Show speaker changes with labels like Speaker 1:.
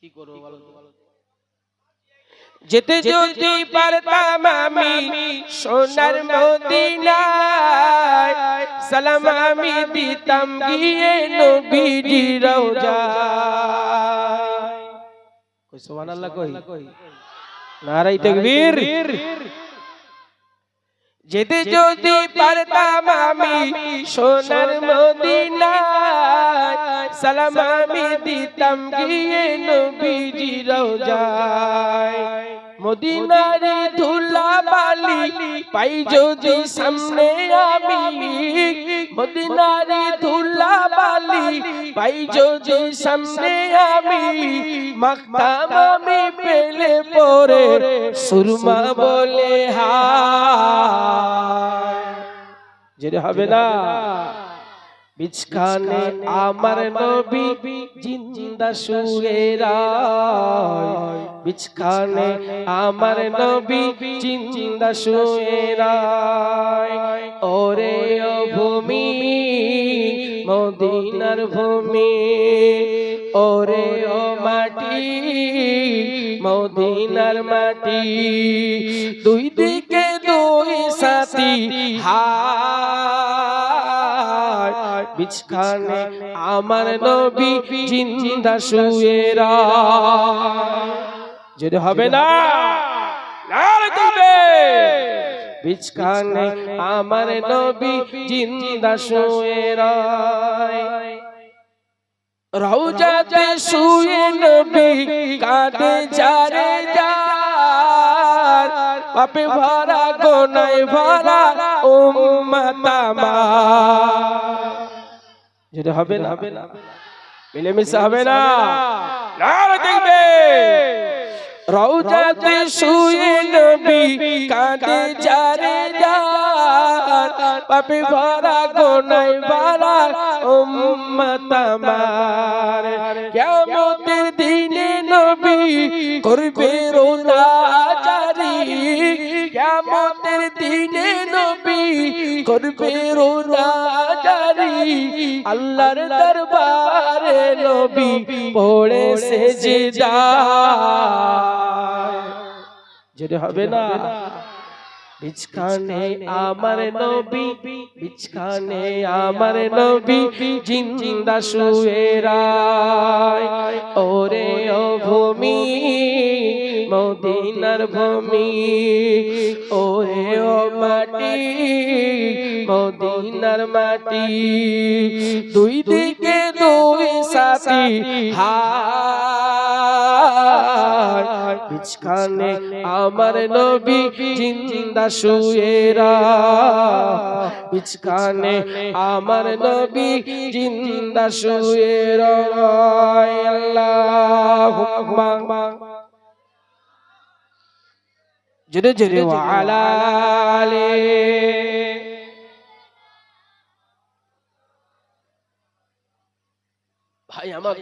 Speaker 1: কি করবো বলো তো?
Speaker 2: যেতে যদি পারতাম আমি সোনার মদিনায়, সালাম আমি দিতাম গিয়ে নবীজি রওজায়। কই সুবহানাল্লাহ কই, নারায়ে তাকবীর। যেতে যদি পারতাম আমি সোনার মদিনায়, সালাম আমি দিতাম গিয়ে নবীজি রওজায়। মদিনার ধুলা বালি পাই যদি সামনে আমি, মদিনার ধুলা বালি পাই যদি সামনে আমি, মাখতাম আমি পেলে পরে সুরমা বলে হায়। যেটা হবে না বিছখানে আমার নবী জিন্দা শুয়ে রায়, বিছখানে আমার নবী জিন্দা শুয়ে রায়। ওরে ও ভূমি মদিনার ভূমি, ওরে ও মাটি মদিনার মাটি, দুই দিকে দুই সাথী হায়, বিছখানে আমার নবী জিন্দা শুয়ে রায়। যদি হবে না বিছখানে আমার নবী জিন্দা শুয়ে রায়। রওজাতে শুয়ে নবী কাঁদে যারে যার, পাপে ভরা গোনায় ভরা উম্মত আমার। যদি হবে না মিলেমিশে হবে না, নারে দেখবে রওজাতে শুয়ে নবী কাঁদে যারে যার, পাপে ভরা গোনায় ভরা উম্মত আমার। কিয়ামতের দিনে নবী করবে রোজা জারি, কিয়ামতের দিনে নবী করবে রোজা জারি, আল্লাহর দরবারে নবী পড়ে সেজদায়। যেটা হবে না বিছখানে আমার নবী, বিছখানে আমার নবী জিন্দা শুয়ে রায়। ওরে ও ভূমি মদিনার ভূমি, ওরে ও মাটি মদিনার মাটি, দুই দিকে দুই সাথী হায়, বিছখানে আমার নবী জিন্দা শুয়ে রায়, বিছখানে আমার নবী জিন্দা শুয়ে রায়। আল্লাহু আকবার। জোরে জোরে ওয়া আলা আলি। ভাই আমার